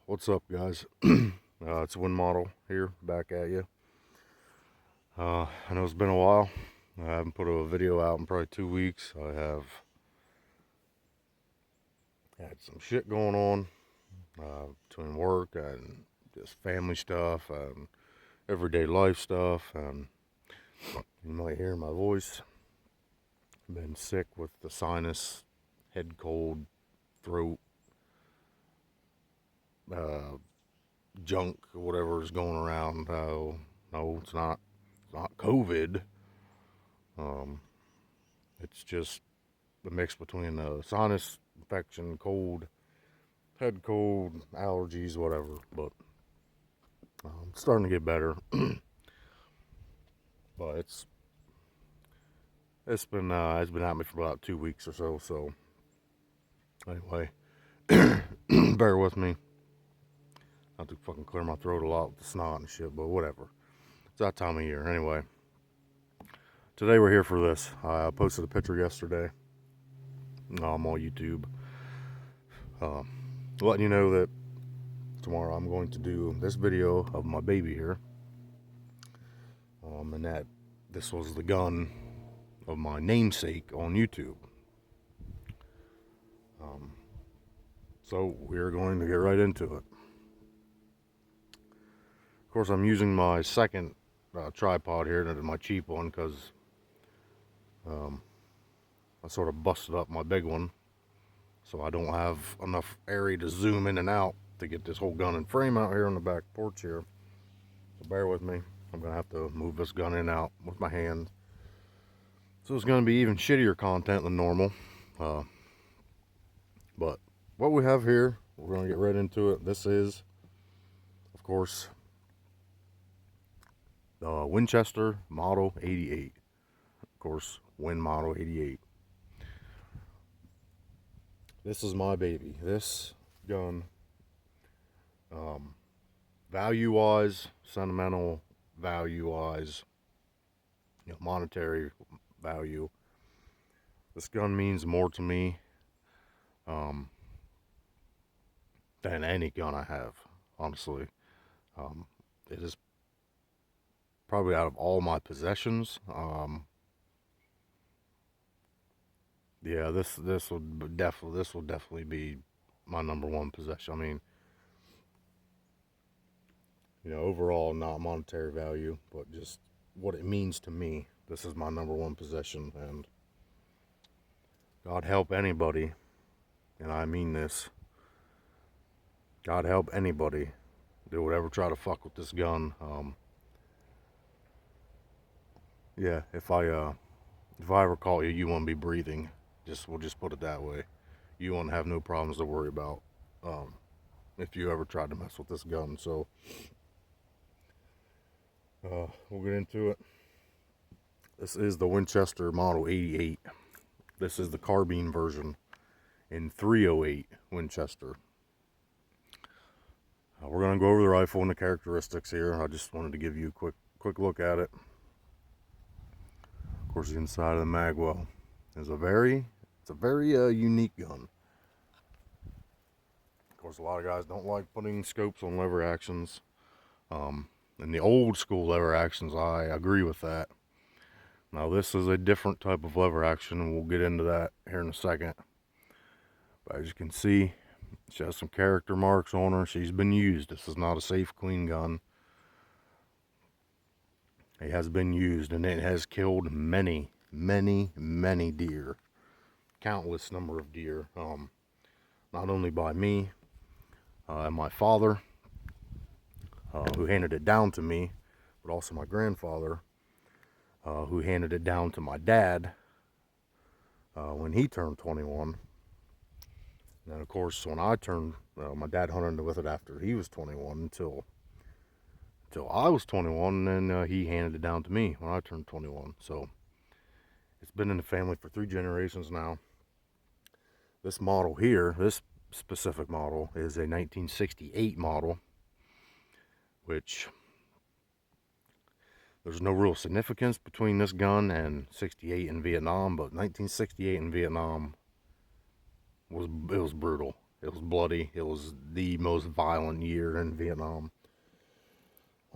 What's up, guys? It's Wind Model here, back at you. I know it's been a while. I haven't put a video out in probably 2 weeks. I have had some shit going on between work and just family stuff and everyday life stuff. And you might hear my voice. Been sick with the sinus, head cold, throat, junk, whatever is going around. No, it's not COVID. It's just the mix between sinus infection, cold, head cold, allergies, whatever. But it's starting to get better. But it's been at me for about 2 weeks or so. So anyway, bear with me. I have to fucking clear my throat a lot with the snot and shit, but whatever. It's that time of year. Anyway, today we're here for this. I posted a picture yesterday on my YouTube, letting you know that tomorrow I'm going to do this video of my baby here, and that this was the gun of my namesake on YouTube. So we're going to get right into it. Of course, I'm using my second tripod here, my cheap one, because I sort of busted up my big one, so I don't have enough area to zoom in and out to get this whole gun and frame out here on the back porch here. So bear with me. I'm gonna have to move this gun in and out with my hand. So it's gonna be even shittier content than normal. But what we have here, we're gonna get right into it. This is, of course, the Winchester Model 88. Of course, Win Model 88. This is my baby. This gun, value-wise, sentimental value-wise, monetary value, this gun means more to me than any gun I have, honestly. It is probably, out of all my possessions, yeah, this will definitely be my number one possession. I mean, overall, not monetary value, but just what it means to me. This is my number one possession, and God help anybody, and I mean this, God help anybody that would ever try to fuck with this gun. Yeah, if I ever caught you, you won't be breathing. We'll just put it that way. You won't have no problems to worry about if you ever tried to mess with this gun. So we'll get into it. This is the Winchester Model 88. This is the carbine version in 308 Winchester. We're going to go over the rifle and the characteristics here. I just wanted to give you a quick look at it. Of course, the inside of the magwell is a very unique gun. Of course, a lot of guys don't like putting scopes on lever actions. And the old school lever actions, I agree with that. Now, this is a different type of lever action, and we'll get into that here in a second. But as you can see, she has some character marks on her. She's been used. This is not a safe, clean gun. It has been used, and it has killed many deer. Countless number of deer. Not only by me and my father, who handed it down to me, but also my grandfather, who handed it down to my dad when he turned 21. And then, of course, when I turned, my dad hunted with it after he was 21 until I was 21, and then he handed it down to me when I turned 21. So it's been in the family for 3 generations now. This model here, this specific model, is a 1968 model, which there's no real significance between this gun and 68 in Vietnam, but 1968 in Vietnam was brutal. It was bloody. It was the most violent year in Vietnam.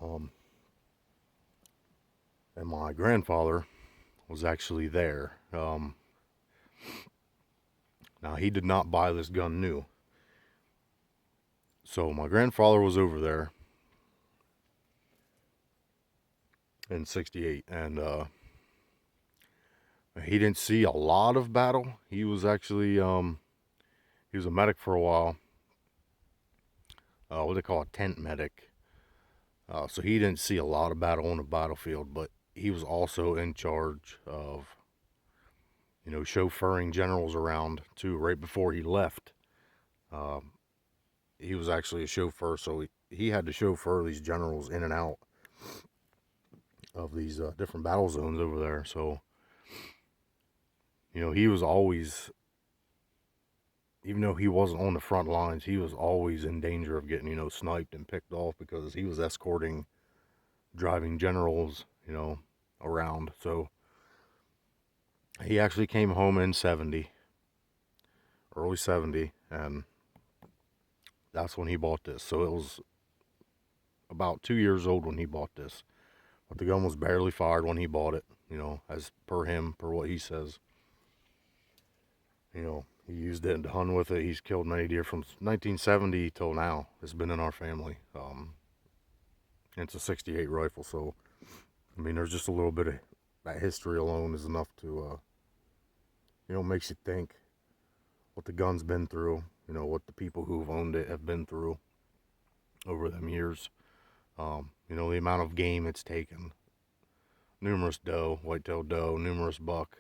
Um, and my grandfather was actually there. Now, he did not buy this gun new. So my grandfather was over there in 68, and he didn't see a lot of battle. He was actually, he was a medic for a while. What they call a tent medic. So he didn't see a lot of battle on the battlefield, but he was also in charge of, chauffeuring generals around too. Right before he left, he was actually a chauffeur, so he had to chauffeur these generals in and out of these different battle zones over there. So, he was always, even though he wasn't on the front lines, he was always in danger of getting, sniped and picked off because he was escorting, driving generals, around. So he actually came home in 70, early 70, and that's when he bought this. So it was about 2 years old when he bought this. But the gun was barely fired when he bought it, as per him, per what he says. He used it to hunt with it. He's killed many deer from 1970 till now. It's been in our family. It's a 68 rifle, so, there's just a little bit of that history alone is enough to, makes you think what the gun's been through, what the people who've owned it have been through over them years. The amount of game it's taken. Numerous doe, white-tailed doe, numerous buck.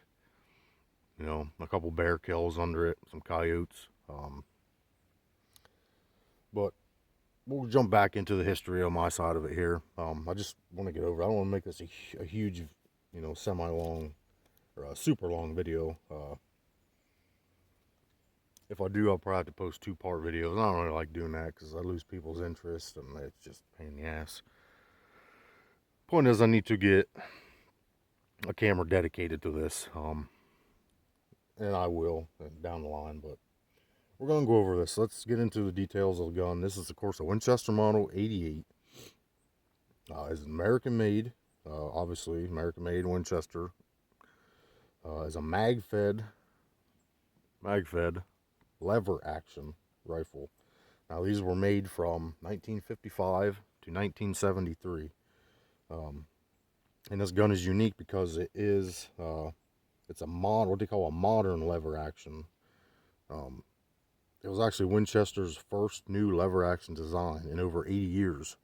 A couple bear kills under it, some coyotes. But we'll jump back into the history on my side of it here. I just want to get over. I don't want to make this a huge, semi-long or a super long video. If I do, I'll probably have to post 2-part videos. I don't really like doing that because I lose people's interest and it's just a pain in the ass. Point is, I need to get a camera dedicated to this. And I will down the line, but we're going to go over this. Let's get into the details of the gun. This is, of course, a Winchester Model 88. It's American-made, obviously, American-made Winchester. Is a mag-fed lever action rifle. Now, these were made from 1955 to 1973. And this gun is unique because it is, it's a what they call a modern lever action. It was actually Winchester's first new lever action design in over 80 years.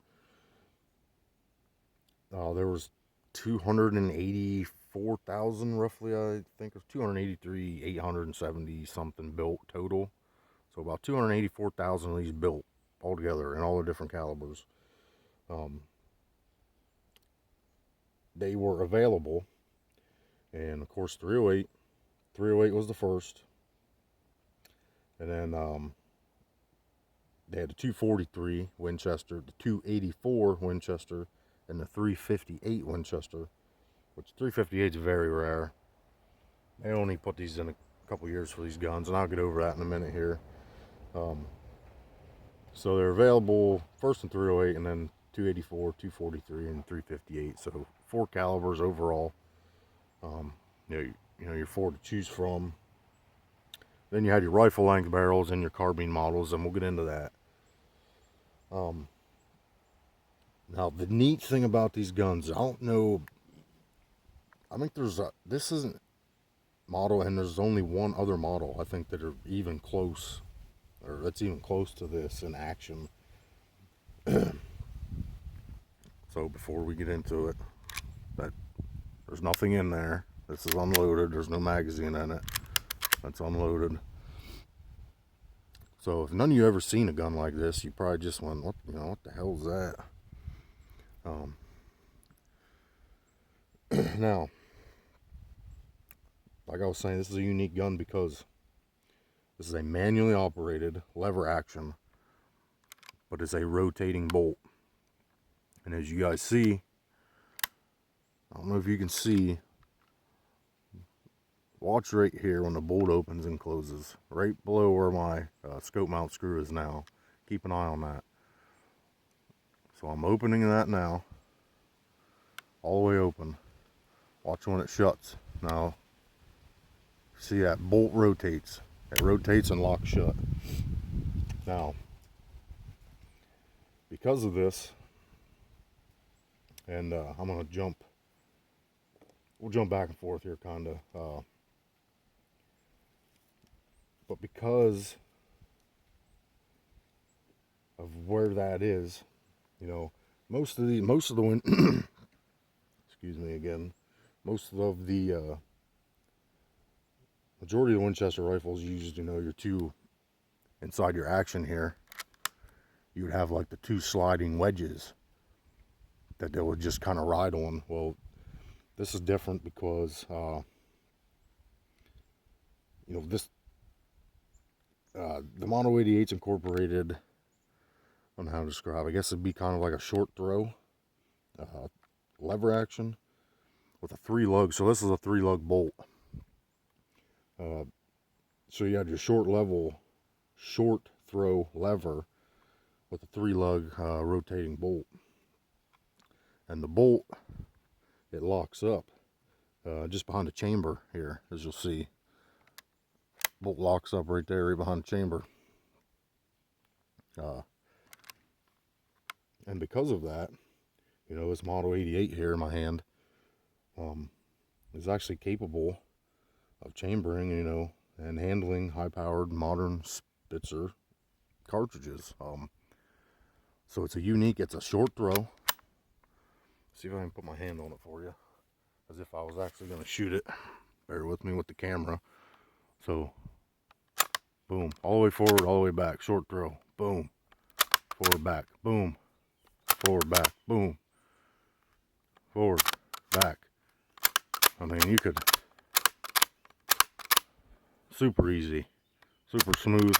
There was 284,000 roughly, I think. It was 283,870 something built total. So about 284,000 of these built altogether in all the different calibers. They were available. And of course 308 was the first. And then they had the 243 Winchester, the 284 Winchester, and the 358 Winchester, which 358 is very rare. They only put these in a couple years for these guns, and I'll get over that in a minute here. So they're available first in 308, and then 284, 243, and 358. So 4 calibers overall. You're 4 to choose from. Then you had your rifle length barrels and your carbine models, and we'll get into that. Now, the neat thing about these guns, I don't know, I think this isn't model, and there's only one other model, I think, that are even close, or that's even close to this in action. So before we get into it, there's nothing in there. This is unloaded. There's no magazine in it. That's unloaded. So if none of you ever seen a gun like this, you probably just went, what the hell is that? Now, like I was saying, this is a unique gun because this is a manually operated lever action, but it's a rotating bolt. And as you guys see, I don't know if you can see, Watch right here when the bolt opens and closes, right below where my scope mount screw is now. Keep an eye on that. So I'm opening that now, all the way open. Watch when it shuts. Now, see that bolt rotates. It rotates and locks shut. Now, because of this, and I'm gonna jump. We'll jump back and forth here, kinda. But because of where that is, you know, most of the excuse me again, most of the majority of the Winchester rifles use, you know, your two inside your action here. You would have like the two sliding wedges that they would just kind of ride on. Well, this is different because you know, this the Model 88's incorporated, I don't know how to describe, I guess it'd be kind of like a short throw lever action with a 3-lug. So this is a 3-lug bolt. So you had your short throw lever with a 3-lug rotating bolt, and the bolt, it locks up just behind the chamber here, as you'll see. Bolt locks up right there, right behind the chamber. And because of that, you know, this Model 88 here in my hand is actually capable of chambering, you know, and handling high-powered modern Spitzer cartridges. So it's a short throw. See if I can put my hand on it for you, as if I was actually going to shoot it. Bear with me with the camera. So, boom, all the way forward, all the way back, short throw, boom, forward, back, boom, forward, back, boom, forward, back. I mean, you could, super easy, super smooth.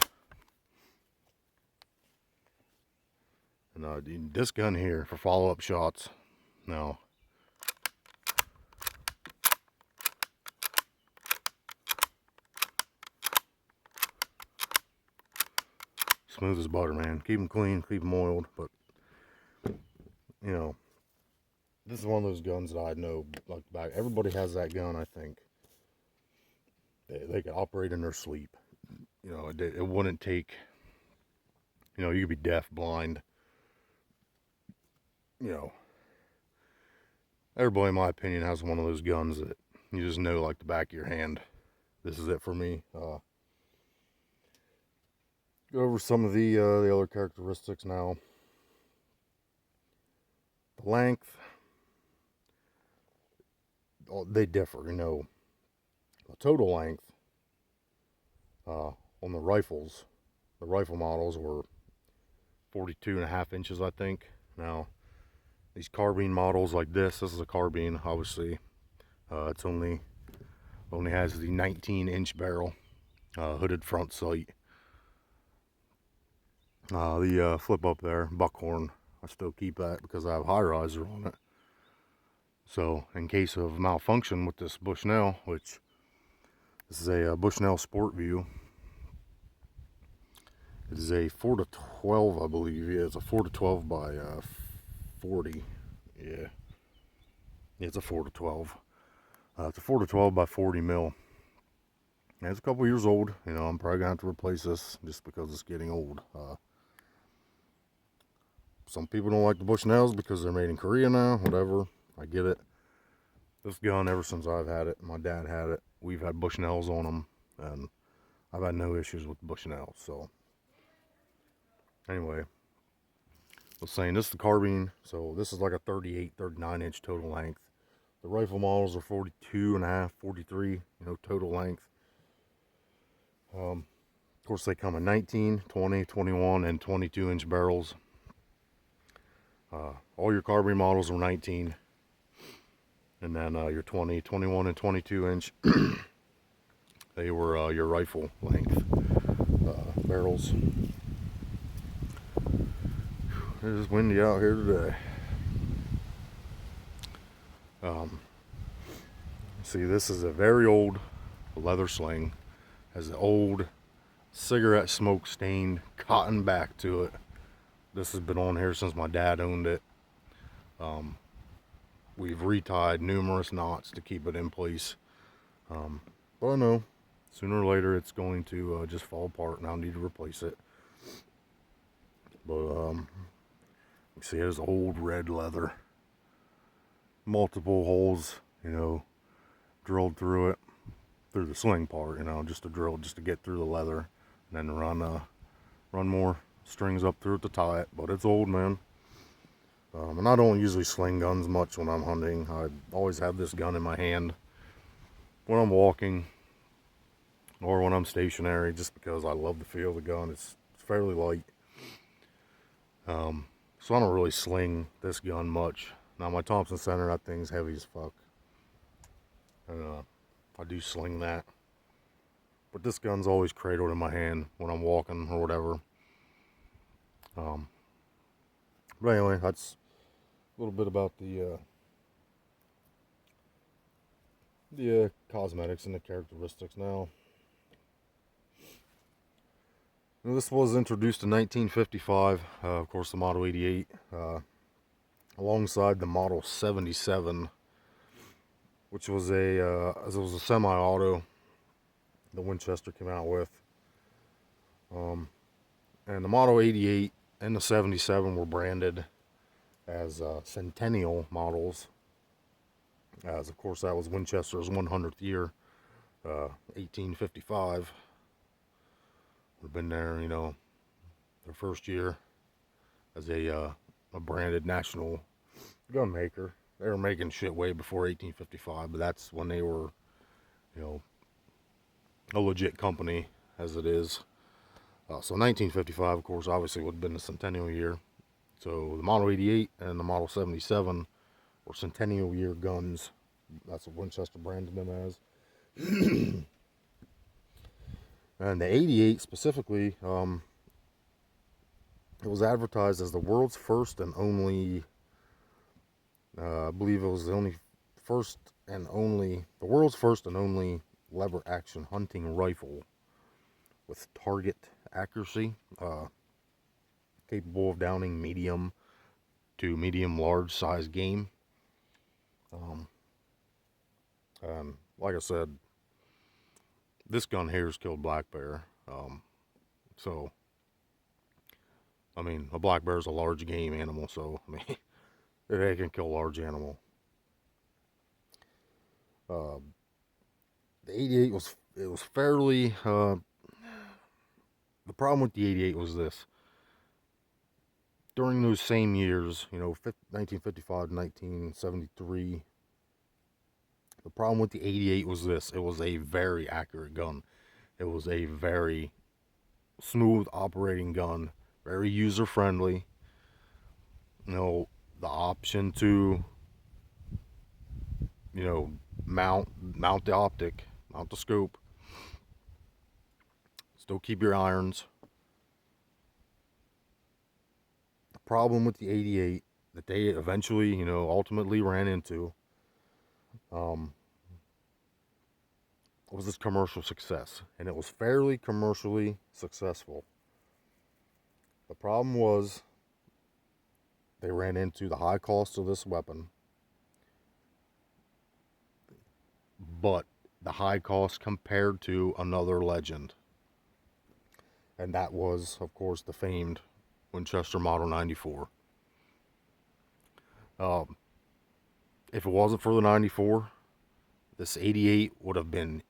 And this gun here for follow-up shots, now, smooth as butter, man. Keep them clean, keep them oiled. But, you know, this is one of those guns that I know, like, back. Everybody has that gun, I think. They could operate in their sleep. You know, it wouldn't take, you know, you could be deaf, blind. You know, everybody, in my opinion, has one of those guns that you just know like the back of your hand. This is it for me. Go over some of the other characteristics now. The length, they differ, you know. The total length on the rifles, the rifle models were 42.5 inches, I think. Now, these carbine models like this is a carbine, obviously. It's only has the 19-inch barrel, hooded front sight. The flip up there, buckhorn, I still keep that because I have high riser on it. So in case of malfunction with this Bushnell, which this is a Bushnell Sport View, it is a 4 to 12, I believe. Yeah, it's a 4 to 12 by 40. Yeah, it's a 4 to 12. It's a 4 to 12 by 40 mil. And it's a couple years old. You know, I'm probably gonna have to replace this just because it's getting old. Some people don't like the Bushnells because they're made in Korea now. Whatever, I get it. This gun, ever since I've had it, my dad had it, we've had Bushnells on them, and I've had no issues with Bushnells. So anyway, I was saying, this is the carbine, so this is like a 38, 39 inch total length. The rifle models are 42.5, 43, you know, total length. Of course, they come in 19, 20, 21, and 22 inch barrels. All your carbine models are 19, and then your 20, 21, and 22 inch, they were your rifle length barrels. It is windy out here today. See, this is a very old leather sling. Has the old cigarette smoke stained cotton back to it. This has been on here since my dad owned it. We've retied numerous knots to keep it in place. But I know sooner or later it's going to just fall apart and I'll need to replace it. But you see, it has old red leather. Multiple holes, drilled through it, through the sling part, just to drill, just to get through the leather, and then run more strings up through it to tie it. But it's old, man. And I don't usually sling guns much when I'm hunting. I always have this gun in my hand when I'm walking or when I'm stationary, just because I love the feel of the gun. It's fairly light. So I don't really sling this gun much. Now my Thompson Center, that thing's heavy as fuck. And I do sling that. But this gun's always cradled in my hand when I'm walking or whatever. But anyway, that's a little bit about the cosmetics and the characteristics now. This was introduced in 1955, of course the Model 88, alongside the Model 77, which was a semi-auto that Winchester came out with. And the Model 88 and the 77 were branded as centennial models, as of course that was Winchester's 100th year, 1855. Would have been there, their first year as a branded national gun maker. They were making shit way before 1855, but that's when they were, a legit company as it is. So 1955, of course, obviously would have been the centennial year. So the Model 88 and the Model 77 were centennial year guns. That's what Winchester branded them as. And the 88 specifically, it was advertised as the world's first and only, I believe it was the world's first and only lever action hunting rifle with target accuracy, capable of downing medium to medium large size game. And like I said, this gun here has killed black bear. So, I mean, a black bear is a large game animal, so, I mean, they can kill a large animal. The 88 was fairly, the problem with the 88 was this. During those same years, 1955 to 1973, the problem with the 88 was this. It was a very accurate gun. It was a very smooth operating gun, very user-friendly. The option to, mount the optic, mount the scope, still keep your irons. The problem with the 88 that they eventually, ultimately ran into, was this commercial success, and it was fairly commercially successful. The problem was they ran into the high cost of this weapon, but the high cost compared to another legend, and that was, of course, the famed Winchester Model 94. If it wasn't for the 94, this 88 would have been,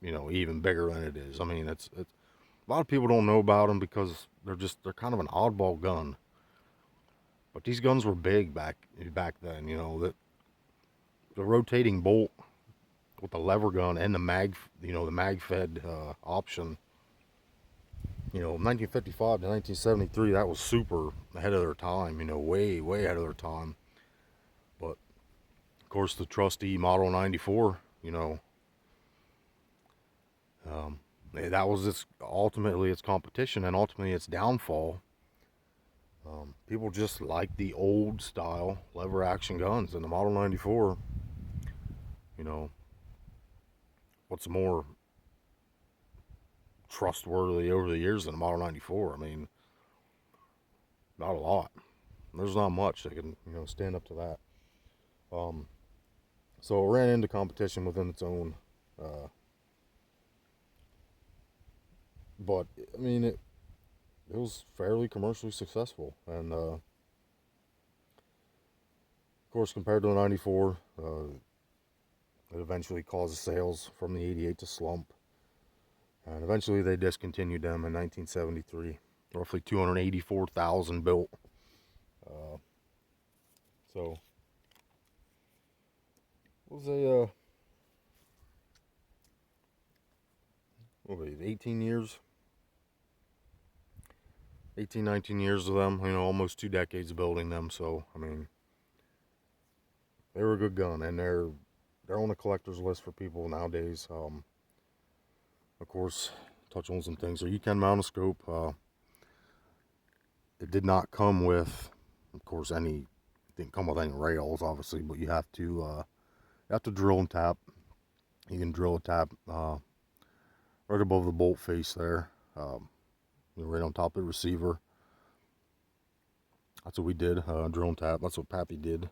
even bigger than it is. I mean, it's a lot of people don't know about them because they're kind of an oddball gun. But these guns were big back then. That the rotating bolt with the lever gun and the mag fed option. 1955 to 1973, that was super ahead of their time. Way ahead of their time. But of course, the trusty Model 94. That was ultimately its competition and ultimately its downfall. People just like the old style lever action guns, and the Model 94, what's more, trustworthy over the years than a Model 94. I mean, not a lot. There's not much that can, stand up to that. So it ran into competition within its own. But I mean, it was fairly commercially successful, and of course, compared to the 94, it eventually caused sales from the 88 to slump, and eventually they discontinued them in 1973. Roughly 284,000 built. So it was a what was it, 18 years? 18, 19 years of them, almost 2 decades of building them. So, I mean, they were a good gun, and they're on the collector's list for people nowadays. Of course, touch on some things. So you can mount a scope. It did not come with, of course, didn't come with any rails, obviously, but you have to drill and tap. You can drill a tap right above the bolt face there, right on top of the receiver. That's what we did, drill and tap. That's what Pappy did.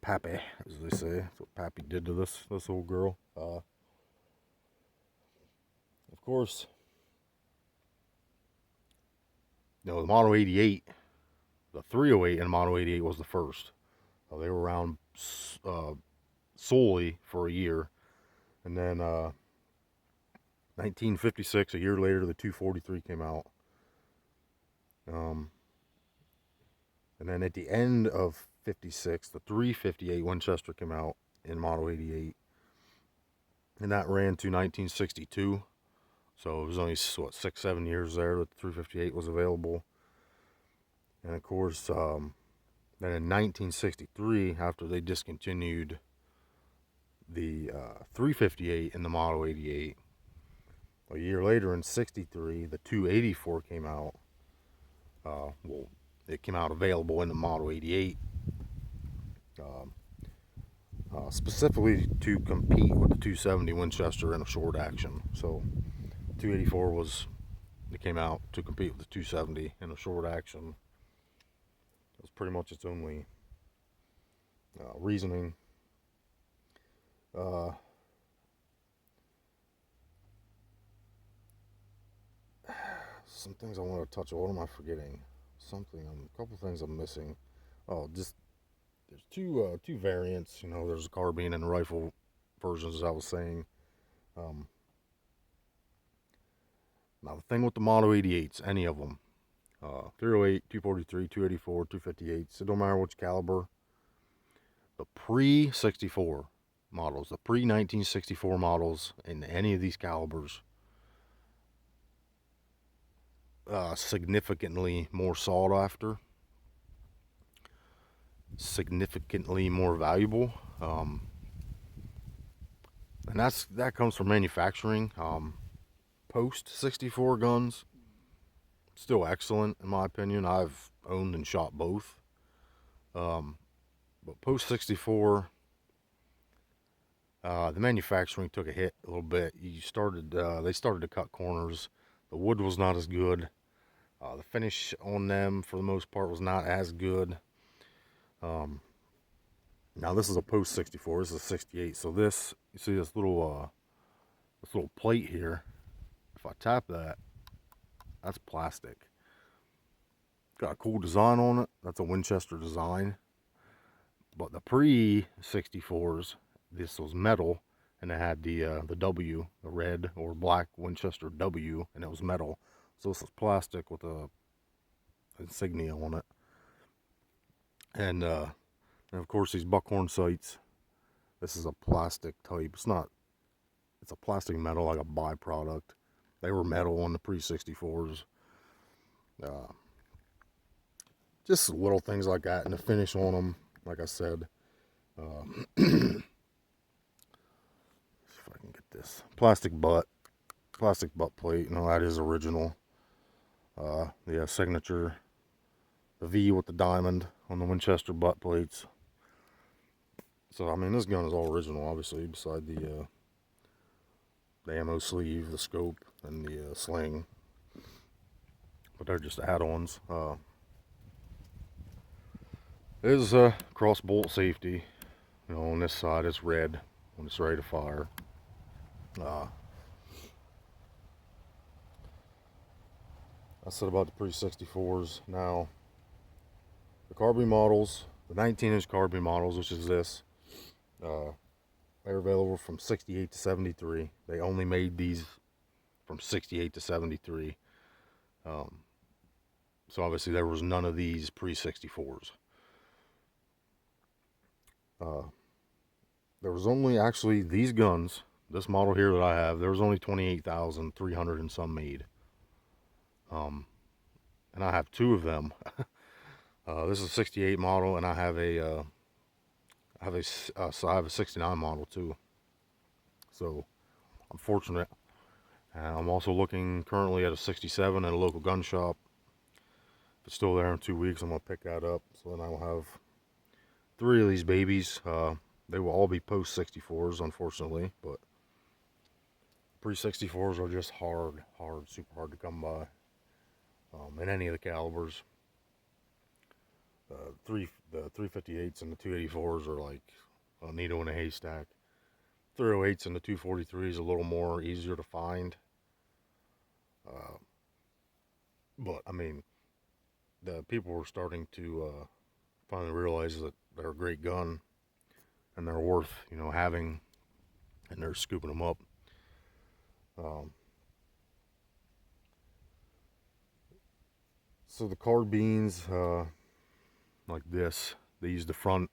Pappy, as they say. That's what Pappy did to this old girl. Of course, the Model 88, the 308 and Model 88 was the first. They were around solely for a year. And then 1956, a year later, the 243 came out. And then at the end of 56, the 358 Winchester came out in Model 88. And that ran to 1962. So it was only, 6-7 years there that the 358 was available. And of course, then in 1963, after they discontinued the 358 in the Model 88, a year later in 63, the 284 came out. It came out available in the Model 88, specifically to compete with the 270 Winchester in a short action. So 284 it came out to compete with the 270 in a short action. It was pretty much its only reasoning. Some things I want to touch on. What am I forgetting? A couple things I'm missing. Oh, just there's two variants. There's a carbine and rifle versions, as I was saying. Now the thing with the Model 88s, any of them, 308, 243, 284, 258, it don't matter which caliber. The pre-64 models, the pre-1964 models in any of these calibers, significantly more sought after, significantly more valuable, and that comes from manufacturing. Post 64 guns, still excellent in my opinion. I've owned and shot both, but post 64, the manufacturing took a hit a little bit. They started to cut corners. The wood was not as good. The finish on them, for the most part, was not as good. Now this is a post 64. This is a 68. So this, you see this little plate here. If I tap that, that's plastic. Got a cool design on it. That's a Winchester design. But the pre-64s, this was metal, and it had the W, the red or black Winchester W, and it was metal. So this is plastic with a insignia on it. And of course these buckhorn sights, this is a plastic type. It's a plastic metal, like a byproduct. They were metal on the pre-64s. Just little things like that, and the finish on them, like I said. See if I can get this plastic butt plate. That is original. The signature, the V with the diamond on the Winchester butt plates. So I mean, this gun is all original, obviously, beside the ammo sleeve, the scope, and the sling, but they're just add-ons. Is cross bolt safety. You know, on this side it's red when it's ready to fire. I said about the pre-64s. Now, the carbine models, the 19-inch carbine models, which is this, they're available from 68 to 73. They only made these from 68 to 73. So obviously there was none of these pre-64s. There was only actually these guns, this model here that I have, there was only 28,300 and some made. And I have two of them. This is a 68 model, and I have a so I have a 69 model too. So I'm fortunate. I'm also looking currently at a 67 at a local gun shop. If it's still there in 2 weeks, I'm gonna pick that up. So then I will have 3 of these babies. They will all be post 64s, unfortunately, but pre 64s are just hard, super hard to come by. In any of the calibers. The 358s and the 284s are like a needle in a haystack. 308s and the 243s a little more easier to find. But I mean, the people were starting to finally realize that they're a great gun and they're worth, you know, having, and they're scooping them up. So the carbines, like this, they use the front